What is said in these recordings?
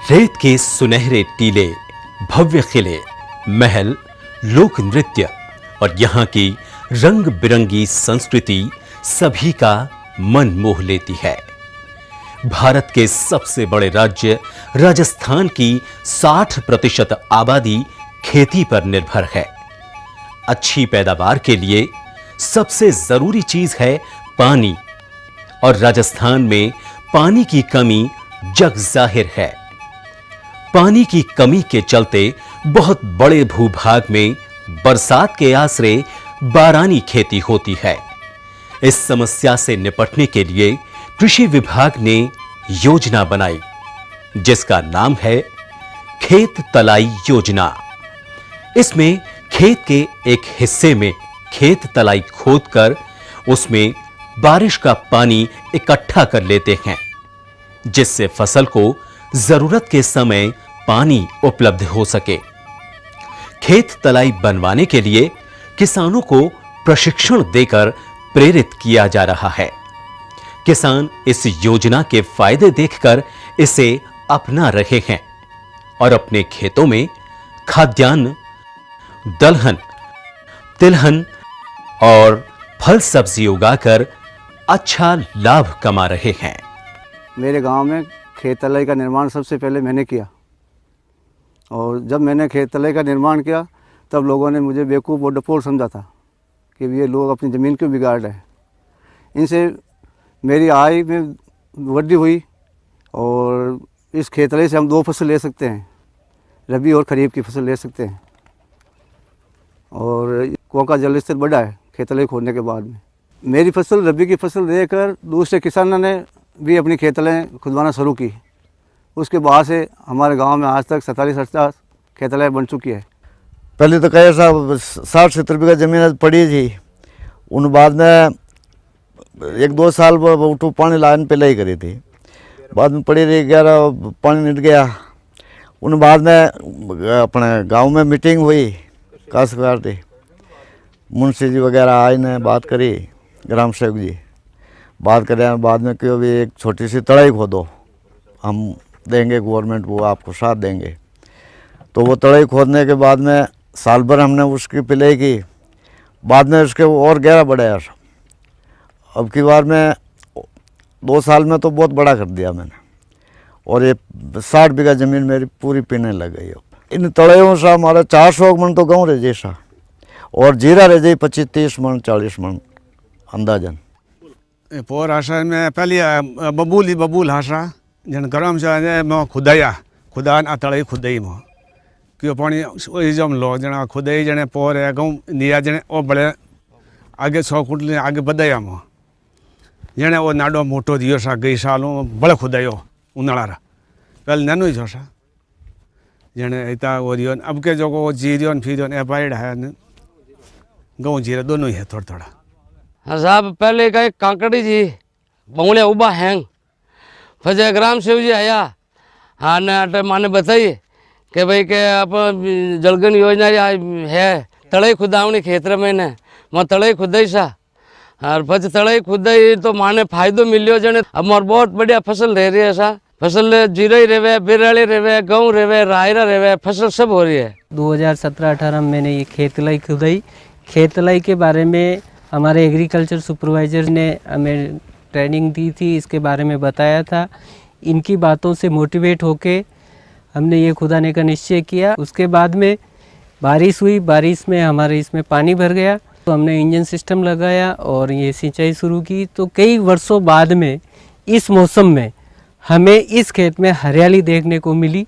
रेत के सुनहरे टीले, भव्य किले, महल, लोक नृत्य और यहाँ की रंग बिरंगी संस्कृति सभी का मन मोह लेती है। भारत के सबसे बड़े राज्य राजस्थान की 60% आबादी खेती पर निर्भर है। अच्छी पैदावार के लिए सबसे जरूरी चीज है पानी, और राजस्थान में पानी की कमी जग जाहिर है। पानी की कमी के चलते बहुत बड़े भूभाग में बरसात के आसरे बारानी खेती होती है। इस समस्या से निपटने के लिए कृषि विभाग ने योजना बनाई, जिसका नाम है खेत तलाई योजना। इसमें खेत के एक हिस्से में खेत तलाई खोदकर उसमें बारिश का पानी इकट्ठा कर लेते हैं, जिससे फसल को जरूरत के समय पानी उपलब्ध हो सके। खेत तलाई बनवाने के लिए किसानों को प्रशिक्षण देकर प्रेरित किया जा रहा है। किसान इस योजना के फायदे देखकर इसे अपना रहे हैं और अपने खेतों में खाद्यान्न, दलहन, तिलहन और फल सब्जी उगाकर अच्छा लाभ कमा रहे हैं। मेरे गांव में खेत तलाई का निर्माण सबसे पहले मैंने किया, और जब मैंने खेत तलाई का निर्माण किया तब लोगों ने मुझे बेवकूफ़ और डपोर समझा था कि ये लोग अपनी ज़मीन क्यों बिगाड़ रहे हैं। इनसे मेरी आय में वृद्धि हुई, और इस खेत तलाई से हम 2 फसल ले सकते हैं, रबी और खरीफ की फसल ले सकते हैं। और कुआं का जल स्तर बढ़ा है खेत तलाई खोदने के बाद में। मेरी फसल रबी की फसल देकर दूसरे किसानों ने भी अपनी खेत तलाएँ खुदवाना शुरू की। उसके बाद से हमारे गांव में आज तक 47-48 खेत तलाएँ बन चुकी है। पहले तो कई 60-70 बीघा ज़मीन पड़ी थी, उन बाद में 1-2 साल उठो पानी लाने पे ही करी थी, बाद में पड़ी रही 11 पानी निट गया। उन बाद में अपने गांव में मीटिंग हुई काश्तकार थी, मुंशी जी वगैरह आए ने बात करी, ग्राम सेवक जी बात करें, बाद में क्यों भी एक छोटी सी तड़ाई खोदो, हम देंगे, गवर्नमेंट वो आपको साथ देंगे। तो वो तड़ाई खोदने के बाद में साल भर हमने उसकी पिलाई की, बाद में उसके और गहरा बढ़ाया। अब की बार में 2 साल में तो बहुत बड़ा कर दिया मैंने, और ये 60 बीघा ज़मीन मेरी पूरी पीने लग गई। अब इन तड़ाइयों से हमारा 400 मन तो गाँव रह जैसा, और जीरा रह जाए 25-30 मन 40 मन अंदाजन। पोर आशा में पहली बबूल आशा जन गरम से मैं खुदा तड़ाई खुदाई में क्यों पानी जम लो जना खुदाई जने पोर है गाँव निया जने वो बड़े आगे 100 फुट आगे बदाया में जने वो नाडो मोटो दियो सा गई सालों बड़े खुदायो उनाड़ा पहले नैनो ही जो सा जने इतना वो दियो। अब के जो वो जीरियो फिर एपाइड है गाँव जीरा दोनों ही है थोड़ा थोड़ा। हाँ साहब, पहले का एक कांकड़ी जी बंगले उबा हैंग फजे ग्राम सेवक जी आया, हाँ ने माने बताइए कि भाई के आप जलगन योजना है तड़ाई खुदावनी खेतर में ने मैं तड़ाई खुदाई सा, और फज तड़ाई खुदाई तो माने फायदो मिलियो जने अब मोर बहुत बढ़िया फसल रह रही है सा, फसल जीराई रेवे, बिराली रेवे, गेहूँ रेवे, रायरा रेवे, फसल सब हो रही है। 2017-18 में मैंने ये खेत तलाई खुदाई, खेत तलाई के बारे में हमारे एग्रीकल्चर सुपरवाइज़र ने हमें ट्रेनिंग दी थी, इसके बारे में बताया था। इनकी बातों से मोटिवेट होके हमने ये खुदाने का निश्चय किया। उसके बाद में बारिश हुई, बारिश में हमारे इसमें पानी भर गया, तो हमने इंजन सिस्टम लगाया और ये सिंचाई शुरू की। तो कई वर्षों बाद में इस मौसम में हमें इस खेत में हरियाली देखने को मिली,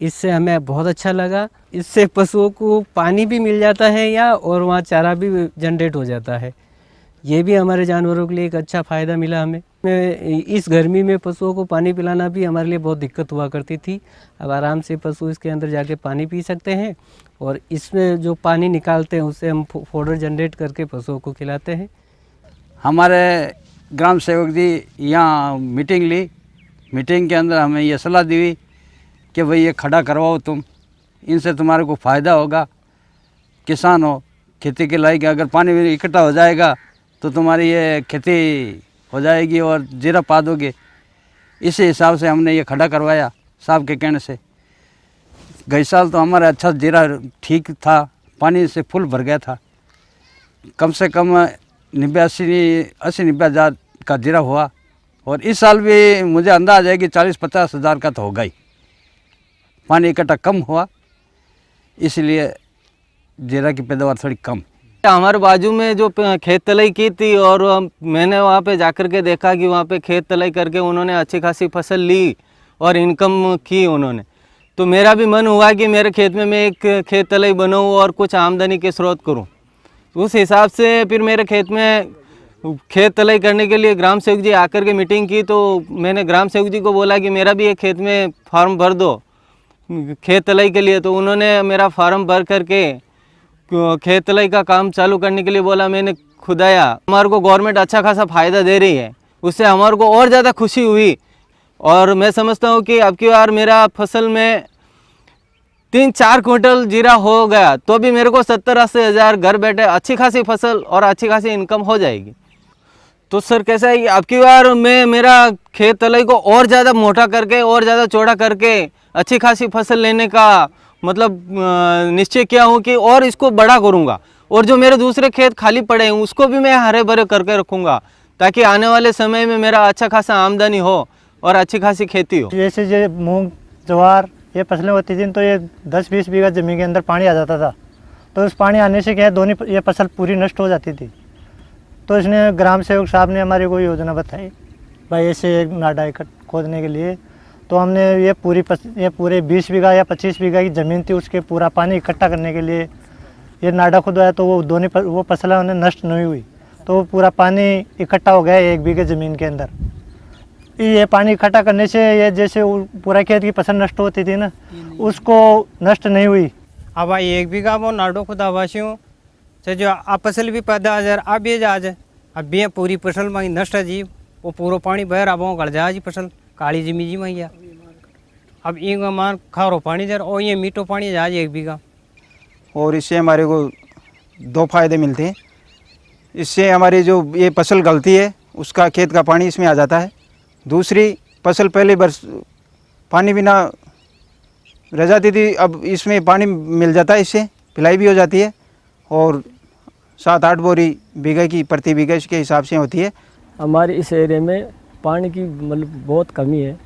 इससे हमें बहुत अच्छा लगा। इससे पशुओं को पानी भी मिल जाता है या और वहाँ चारा भी जनरेट हो जाता है। ये भी हमारे जानवरों के लिए एक अच्छा फ़ायदा मिला हमें। इस गर्मी में पशुओं को पानी पिलाना भी हमारे लिए बहुत दिक्कत हुआ करती थी। अब आराम से पशु इसके अंदर जाके पानी पी सकते हैं, और इसमें जो पानी निकालते हैं उससे हम फोडर जनरेट करके पशुओं को खिलाते हैं। हमारे ग्राम सेवक जी यहाँ मीटिंग ली, मीटिंग के अंदर हमें ये सलाह दी कि भाई ये खड़ा करवाओ तुम, इनसे तुम्हारे को फ़ायदा होगा। किसान हो, खेती के लायक, अगर पानी इकट्ठा हो जाएगा तो तुम्हारी ये खेती हो जाएगी और जीरा पा दोगे। इसी हिसाब से हमने ये खड़ा करवाया साहब के कहने से। गई साल तो हमारा अच्छा जीरा ठीक था, पानी से फुल भर गया था, कम से कम 80-90 हज़ार का जीरा हुआ। और इस साल भी मुझे अंदाज़ है कि 40-50 हज़ार का तो होगा ही। पानी इकट्ठा कम हुआ, इसलिए जीरा की पैदावार थोड़ी कम। हमारे बाजू में जो खेत तलाई की थी और मैंने वहाँ पे जाकर के देखा कि वहाँ पे खेत तलाई करके उन्होंने अच्छी खासी फसल ली और इनकम की उन्होंने, तो मेरा भी मन हुआ कि मेरे खेत में मैं एक खेत तलाई बनाऊँ और कुछ आमदनी के स्रोत करूँ। उस हिसाब से फिर मेरे खेत में खेत तलाई करने के लिए ग्राम सेवक जी आकर के मीटिंग की, तो मैंने ग्राम सेवक जी को बोला कि मेरा भी एक खेत में फार्म भर दो खेत तलाई के लिए। तो उन्होंने मेरा फार्म भर करके खेत तलाई का काम चालू करने के लिए बोला। मैंने खुदाया। हमारे को गवर्नमेंट अच्छा खासा फ़ायदा दे रही है, उससे हमारे को और ज़्यादा खुशी हुई। और मैं समझता हूँ कि अब की बार मेरा फसल में 3-4 क्विंटल जीरा हो गया तो भी मेरे को 70-80 हज़ार घर बैठे अच्छी खासी फसल और अच्छी खासी इनकम हो जाएगी। तो सर कैसा है कि अब की बार मैं मेरा खेत तलाई को और ज़्यादा मोटा करके और ज़्यादा चौड़ा करके अच्छी खासी फसल लेने का मतलब निश्चय किया हूँ कि और इसको बड़ा करूँगा, और जो मेरे दूसरे खेत खाली पड़े हैं उसको भी मैं हरे भरे करके रखूँगा, ताकि आने वाले समय में मेरा अच्छा खासा आमदनी हो और अच्छी खासी खेती हो। जैसे जो मूंग ज्वार ये फसलें होती थी तो ये 10-20 बीघा ज़मीन के अंदर पानी आ जाता था, तो उस पानी आने से क्या है दोनों ये फसल पूरी नष्ट हो जाती थी। तो इसने ग्राम सेवक साहब ने हमारी कोई योजना बताई भाई ऐसे एक नाडा खोदने के लिए। तो हमने ये पूरे 20 बीघा या 25 बीघा की ज़मीन थी, उसके पूरा पानी इकट्ठा करने के लिए ये नाडा खुदवाया, तो वो फसलें उन्हें नष्ट नहीं हुई, तो पूरा पानी इकट्ठा हो गया 1 बीघे ज़मीन के अंदर। ये पानी इकट्ठा करने से ये जैसे पूरा खेत की फसल नष्ट होती थी ना, उसको नष्ट नहीं हुई। अब भाई 1 बीघा वो नाडो खुदा वासियों से जो आ फसल भी पैदा हजार अब ये जा जाए, अब ये पूरी फसल में नष्ट है जी, वो पूरा पानी बह रहा वो गड़ जाए जी फसल काली जमी जी मैया। अब एक मान खारो पानी जर और ये मीठो पानी जाए 1 बीघा। और इससे हमारे को 2 फायदे मिलते हैं। इससे हमारी जो ये फसल गलती है उसका खेत का पानी इसमें आ जाता है। दूसरी फसल पहले बरस पानी बिना रह जाती थी, अब इसमें पानी मिल जाता है, इससे पिलाई भी हो जाती है और 7-8 बोरी बीघे की प्रति बीघे इसके हिसाब से होती है। हमारे इस एरिया में पानी की मतलब बहुत कमी है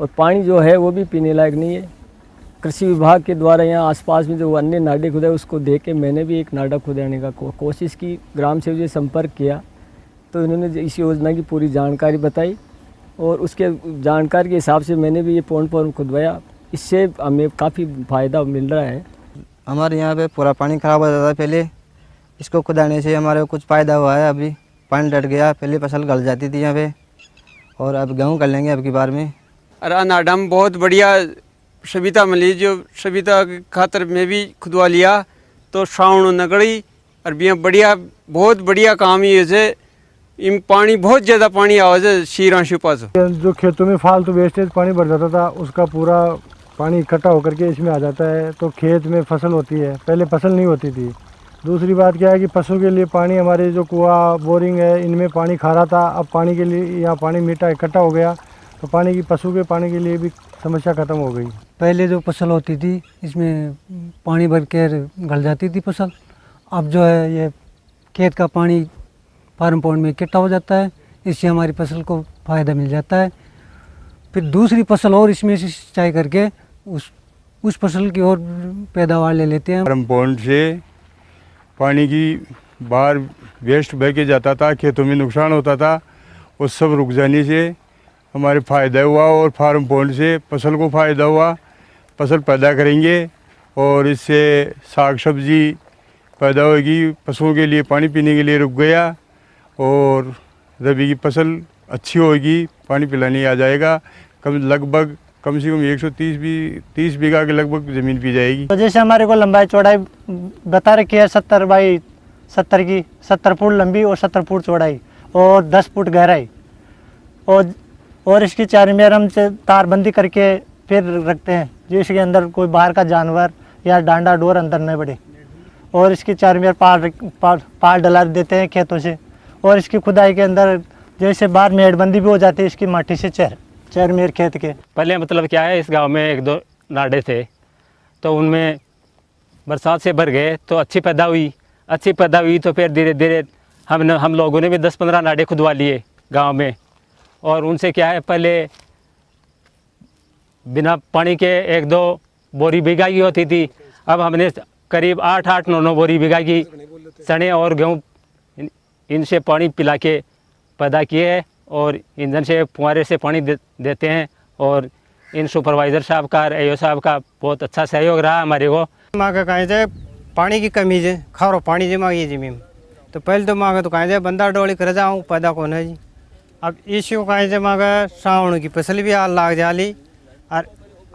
और पानी जो है वो भी पीने लायक नहीं है। कृषि विभाग के द्वारा यहाँ आसपास में जो अन्य नाडे खुदाए उसको देख के मैंने भी एक नाडा खुदाने का कोशिश की। ग्राम सेवक से संपर्क किया तो इन्होंने इस योजना की पूरी जानकारी बताई और उसके जानकारी के हिसाब से मैंने भी ये पॉन्ड फॉर्म खुदवाया। इससे हमें काफ़ी फ़ायदा मिल रहा है। हमारे यहाँ पे पूरा पानी ख़राब हो जाता था पहले, इसको खुदाने से हमारे को कुछ फ़ायदा हुआ है। अभी पानी डट गया, पहले फसल गल जाती थी यहाँ पे, और अब गेहूँ कर लेंगे अब की बार में। अरे नाडा में बहुत बढ़िया सुविधा मिली, जो सुविधा की खातर मैं भी खुदवा लिया तो श्रावण नगड़ी और भी बढ़िया बहुत बढ़िया काम ही है। इन पानी बहुत ज़्यादा पानी आवाज़ है शीरा शिपा से। जो खेतों में फालतू वेस्टेज पानी भर जाता था उसका पूरा पानी इकट्ठा होकर के इसमें आ जाता है, तो खेत में फसल होती है। पहले फसल नहीं होती थी। दूसरी बात क्या है कि पशु के लिए पानी हमारे जो कुआं बोरिंग है इनमें पानी खारा था, अब पानी के लिए यहाँ पानी मीठा इकट्ठा हो गया, तो पानी की पशु के पानी के लिए भी समस्या ख़त्म हो गई। पहले जो फसल होती थी इसमें पानी भर कर गल जाती थी फसल, अब जो है ये खेत का पानी फार्म पॉन्ड में इकट्ठा हो जाता है, इससे हमारी फसल को फ़ायदा मिल जाता है। फिर दूसरी फसल और इसमें से सिंचाई करके उस फसल की और पैदावार ले लेते हैं। फार्म पॉन्ड से पानी की बाहर वेस्ट बह के जाता था, खेतों में नुकसान होता था, वो सब रुक जाने से हमारे फ़ायदा हुआ और फार्म पॉन्ड से फसल को फ़ायदा हुआ। फसल पैदा करेंगे और इससे साग सब्जी पैदा होगी, पशुओं के लिए पानी पीने के लिए रुक गया और रबी की फसल अच्छी होगी, पानी पिलाने आ जाएगा। लगभग कम से कम 130 बीघा के लगभग ज़मीन पी जाएगी। तो जैसे हमारे को लंबाई चौड़ाई बता रखी है 70 बाई 70 की, 70 फुट लंबी और 70 फुट चौड़ाई और 10 फुट गहराई, और इसकी चारों में हम तारबंदी करके फिर रखते हैं जिसके अंदर कोई बाहर का जानवर या डांडा डोर अंदर न बढ़े, और इसकी चारों में पार डला देते हैं खेतों से। और इसकी खुदाई के अंदर जैसे बाहर मेड़बंदी भी हो जाती है इसकी माटी से चरमेर खेत के। पहले मतलब क्या है, इस गांव में एक दो नाडे थे, तो उनमें बरसात से भर गए तो अच्छी पैदा हुई तो फिर धीरे धीरे हम लोगों ने भी 10-15 नाडे खुदवा लिए गांव में। और उनसे क्या है, पहले बिना पानी के 1-2 बोरी बीघा की होती थी, अब हमने करीब 8-9 बोरी बीघा की चने और गेहूँ इनसे पानी पिला के पैदा किए हैं। और ईंधन से फुहारे से पानी देते हैं। और इन सुपरवाइज़र साहब का, AO साहब का बहुत अच्छा सहयोग रहा हमारे को। माँ का कहें जाए पानी की कमी है, खारो पानी जमा ये जमीन में, तो पहले तो माँ का तो कहें जाए बंदा डोली कर जाऊँ पैदा कौन है जी। अब इश्यू कहें जाए माँ का सावन की फसल भी हाल लाग जाली, और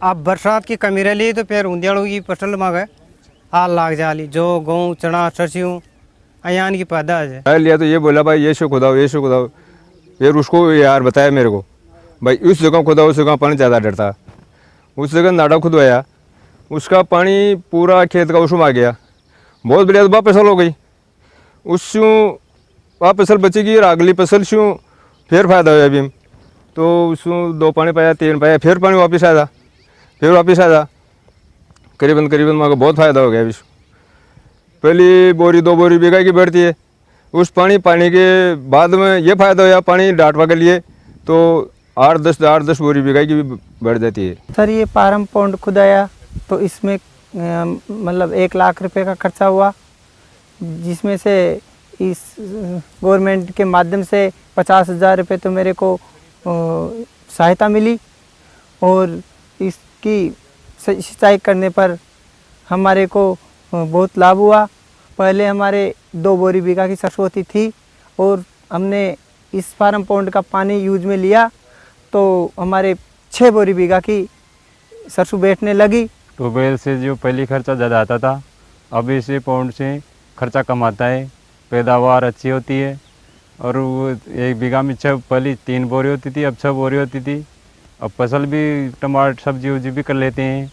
अब बरसात की कमी रही तो फिर ऊंधियाड़ों की फसल माँ का हाल लाग जाली, जो गेहूँ चना सरसों अयान की पैदावार है। लिया तो ये बोला भाई ये शो खुदाओ, फिर उसको यार बताया मेरे को भाई उस जगह खुदा, उस जगह पानी ज़्यादा डरता, उस जगह नाडा खुदवाया, उसका पानी पूरा खेत का उसमें आ गया, बहुत बढ़िया। तो फसल हो गई, उससे वह फसल बचेगी और अगली फसल से फिर फायदा हुआ अभी। तो उसमें 2 पानी पाया, 3 पाया, फिर पानी वापस आया, करीबन माँ को बहुत फ़ायदा हो गया अभी। पहली बोरी 2 बोरी बीघा की बढ़ती है, उस पानी के बाद में ये फ़ायदा हुआ, पानी डाटवा के लिए तो 8-10 बोरी बीघा की भी बढ़ जाती है। सर ये पारम पौंड खुदाया तो इसमें मतलब 1 लाख रुपए का खर्चा हुआ, जिसमें से इस गवर्नमेंट के माध्यम से 50,000 रुपये तो मेरे को सहायता मिली। और इसकी सिंचाई करने पर हमारे को बहुत लाभ हुआ। पहले हमारे 2 बोरी बीघा की सरसों होती थी, और हमने इस फार्म पौंड का पानी यूज में लिया तो हमारे 6 बोरी बीघा की सरसों बैठने लगी। ट्यूबवेल से जो पहले खर्चा ज़्यादा आता था, अब इसे पौंड से खर्चा कम आता है, पैदावार अच्छी होती है। और वो 1 बीघा में पहले 3 बोरी होती थी, अब 6 बोरी होती थी। अब फसल भी टमाटर सब्जी उब्जी भी कर लेते हैं।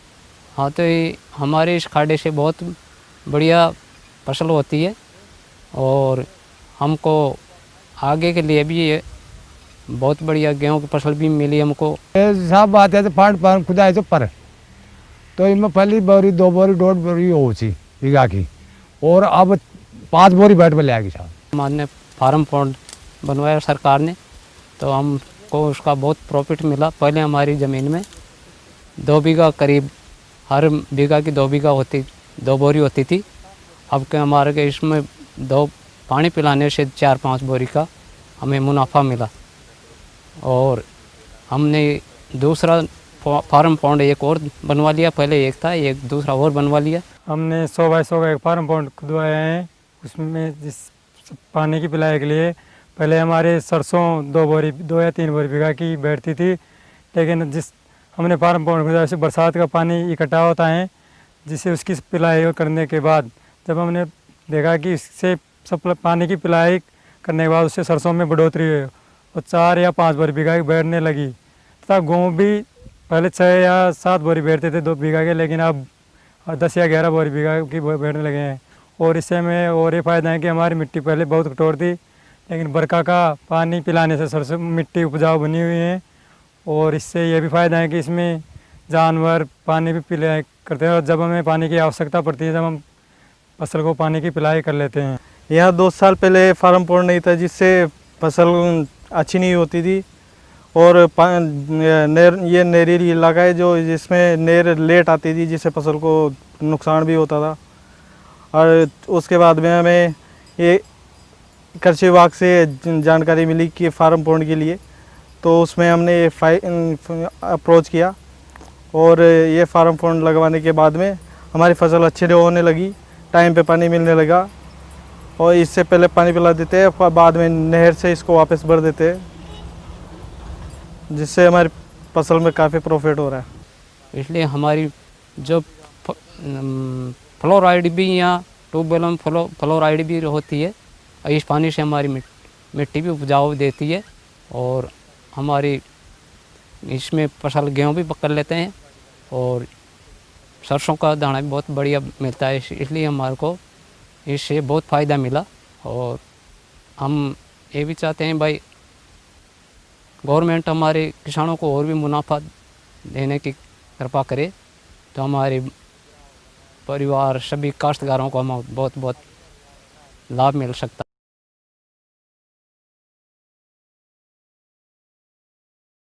हाँ, तो ये हमारे इस खाड़े से बहुत बढ़िया फसल होती है, और हमको आगे के लिए भी ये बहुत बढ़िया गेहूं की फसल भी मिली हमको। साहब बात है तो फार्म खुदा है तो इनमें पहली बोरी 2 बोरी 1.5 बोरी हो बीघा की, और अब 5 बोरी बैठ में ले आएगी साहब। हमारे फार्म पौंड बनवाया सरकार ने, तो हमको उसका बहुत प्रॉफिट मिला। पहले हमारी ज़मीन में 2 बीघा करीब, हर बीघा की 2 बीघा होती, 2 बोरी होती थी। अब के हमारे के इसमें 2 पानी पिलाने से 4-5 बोरी का हमें मुनाफा मिला। और हमने दूसरा फार्म पौंड एक और बनवा लिया, पहले एक था, एक दूसरा और बनवा लिया। हमने 100 बाई 100 का एक फार्म पौंड खुदवाया है। उसमें जिस पानी की पिलाई के लिए पहले हमारे सरसों 2 या 3 बोरी बीघा की बैठती थी, लेकिन जिस हमने फार्म पौंड खुदवाया से बरसात का पानी इकट्ठा होता है, जिससे उसकी पिलाई करने के बाद जब हमने देखा कि इससे सब पानी की पिलाई करने के बाद उससे सरसों में बढ़ोतरी हुई और 4 या 5 बोरी बीघा की बैठने लगी। तथा गेहूँ भी पहले 6 या 7 बोरी बैठते थे 2 बीघा के, लेकिन अब 10 या 11 बोरी बीघा की बैठने लगे हैं। और इससे हमें और ये फ़ायदा है कि हमारी मिट्टी पहले बहुत कठोर थी, लेकिन बरखा का पानी पिलाने से सरसों मिट्टी उपजाऊ बनी हुई है। और इससे ये भी फ़ायदा है कि इसमें जानवर पानी भी पिलाई करते हैं, और जब हमें पानी की आवश्यकता पड़ती है तब हम फसल को पानी की पिलाई कर लेते हैं। यहाँ 2 साल पहले फार्म पौंड नहीं था, जिससे फसल अच्छी नहीं होती थी। और ये नेरी इलाका है जो जिसमें नेर लेट आती थी, जिससे फसल को नुकसान भी होता था। और उसके बाद में हमें ये कृषि विभाग से जानकारी मिली कि फार्म पौंड के लिए, तो उसमें हमने अप्रोच किया, और ये फार्म पौंड लगवाने के बाद में हमारी फसल अच्छे होने लगी, टाइम पे पानी मिलने लगा। और इससे पहले पानी पिला देते हैं, बाद में नहर से इसको वापस भर देते हैं, जिससे हमारी फसल में काफ़ी प्रॉफिट हो रहा है। इसलिए हमारी जो फ्लोराइड भी यहाँ ट्यूबवेल में फ्लोराइड भी होती है, इस पानी से हमारी मिट्टी भी उपजाऊ देती है। और हमारी इसमें फसल गेहूँ भी पकड़ लेते हैं, और सरसों का दाना भी बहुत बढ़िया मिलता है। इसलिए हमारे को इससे बहुत फ़ायदा मिला। और हम ये भी चाहते हैं भाई गवर्नमेंट हमारे किसानों को और भी मुनाफा देने की कृपा करे तो हमारे परिवार सभी काश्तकारों को हम बहुत बहुत लाभ मिल सकता है।